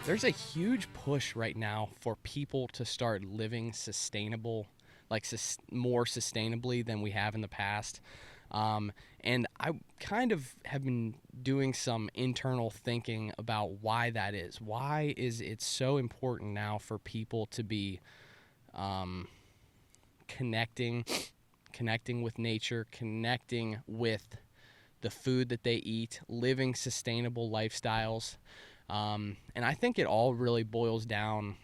there's a huge push right now for people to start living sustainable, like more sustainably than we have in the past. And I kind of have been doing some internal thinking about why that is. Why is it so important now for people to be um, connecting, connecting with nature, connecting with the food that they eat, living sustainable lifestyles? And I think it all really boils down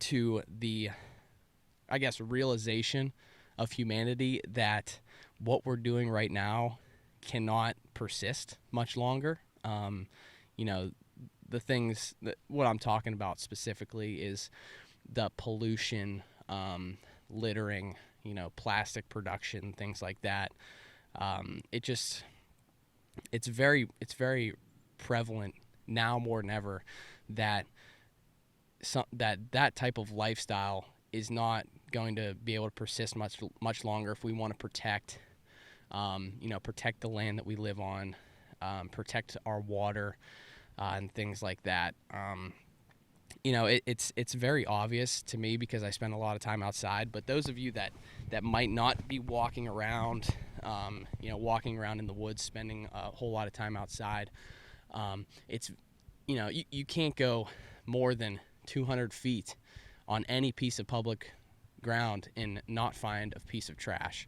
to the, I guess, realization of humanity that what we're doing right now cannot persist much longer. You know, the things that what I'm talking about specifically is the pollution, littering, plastic production, things like that. It just it's very prevalent now more than ever that that type of lifestyle is not going to be able to persist much longer if we want to protect the land that we live on, protect our water, and things like that. It's very obvious to me because I spend a lot of time outside. But those of you that might not be walking around, walking around in the woods, spending a whole lot of time outside, it's you can't go more than 200 feet on any piece of public ground and not find a piece of trash.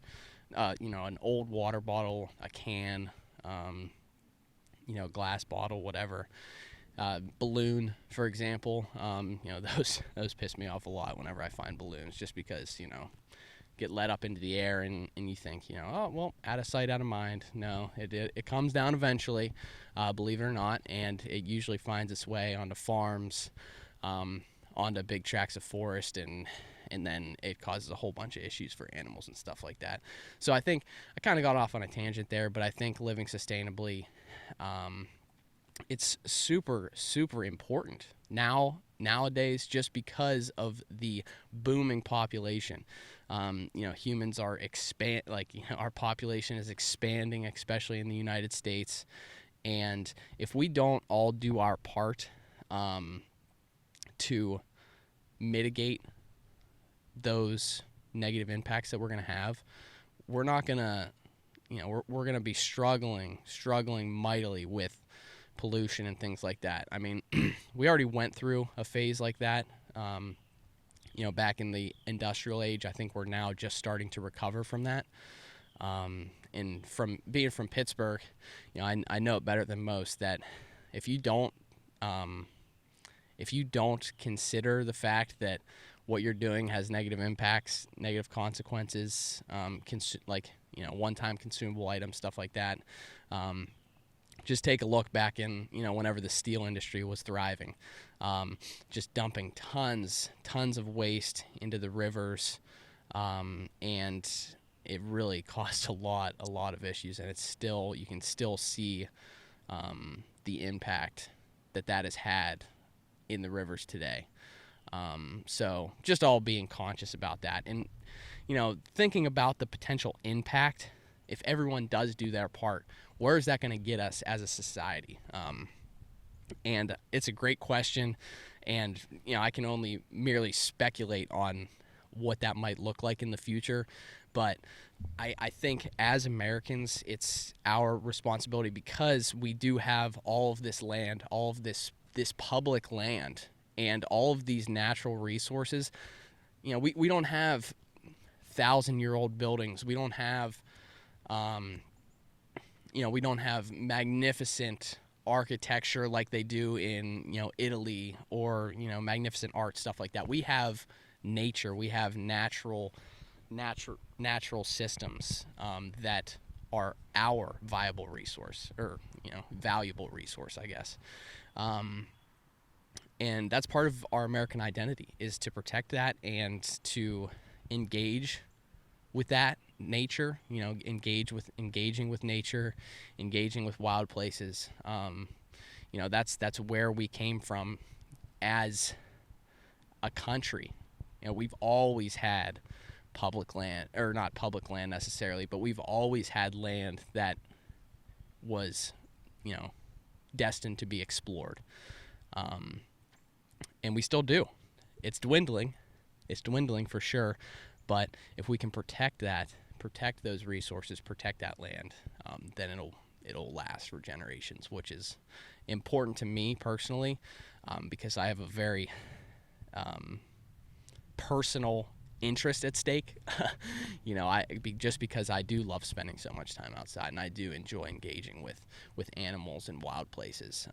An old water bottle, a can, glass bottle, whatever. Balloon, for example. Those piss me off a lot whenever I find balloons, just because get let up into the air and you think oh well, out of sight, out of mind. No, it comes down eventually, believe it or not, and it usually finds its way onto farms, onto big tracts of forest, and then it causes a whole bunch of issues for animals and stuff like that. So I think I kind of got off on a tangent there, but I think living sustainably, it's super, super important nowadays, just because of the booming population. Humans are our population is expanding, especially in the United States. And if we don't all do our part to mitigate those negative impacts that we're going to have, we're not going to, we're going to be struggling mightily with pollution and things like that. I mean, we already went through a phase like that, back in the industrial age. I think we're now just starting to recover from that. And from being from Pittsburgh, I know it better than most that if you don't consider the fact that what you're doing has negative impacts, negative consequences, one-time consumable items, stuff like that. Just take a look back in, whenever the steel industry was thriving, just dumping tons of waste into the rivers, and it really caused a lot of issues, and you can still see the impact that has had in the rivers today. So just all being conscious about that, and thinking about the potential impact if everyone does do their part. Where is that going to get us as a society? And it's a great question, and I can only merely speculate on what that might look like in the future. But I think as Americans, it's our responsibility, because we do have all of this land, all of this public land, and all of these natural resources. We don't have 1,000-year-old buildings. We don't have we don't have magnificent architecture like they do in, Italy, or, magnificent art, stuff like that. We have nature. We have natural systems that are our viable resource, or, valuable resource, I guess. And that's part of our American identity, is to protect that and to engage with that nature, engaging with nature, engaging with wild places. That's where we came from as a country. We've always had public land, or not public land necessarily, but we've always had land that was, destined to be explored. and we still do. It's dwindling. It's dwindling for sure. But if we can protect that, protect those resources, protect that land, then it'll last for generations, which is important to me personally, because I have a very personal interest at stake. Just because I do love spending so much time outside, and I do enjoy engaging with animals in wild places.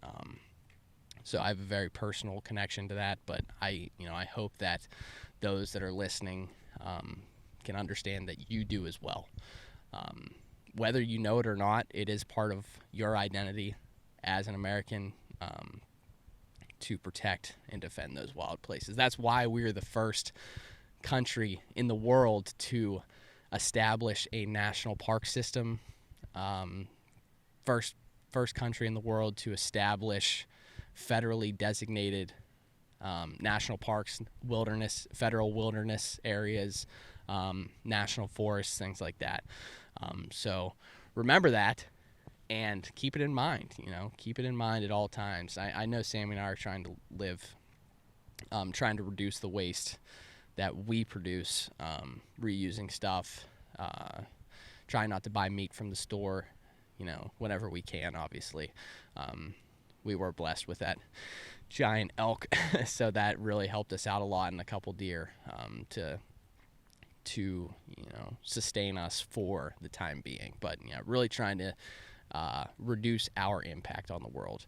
So I have a very personal connection to that. But I hope that those that are listening can understand that you do as well. Whether you know it or not, it is part of your identity as an American, to protect and defend those wild places. That's why we're the first country in the world to establish a national park system. First country in the world to establish federally designated national parks, federal wilderness areas, national forests, things like that. So remember that and keep it in mind. Keep it in mind at all times. I know Sammy and I are trying to trying to reduce the waste that we produce, reusing stuff, trying not to buy meat from the store, whenever we can, obviously. We were blessed with that giant elk, so that really helped us out a lot, and a couple deer, to sustain us for the time being. But really trying to reduce our impact on the world.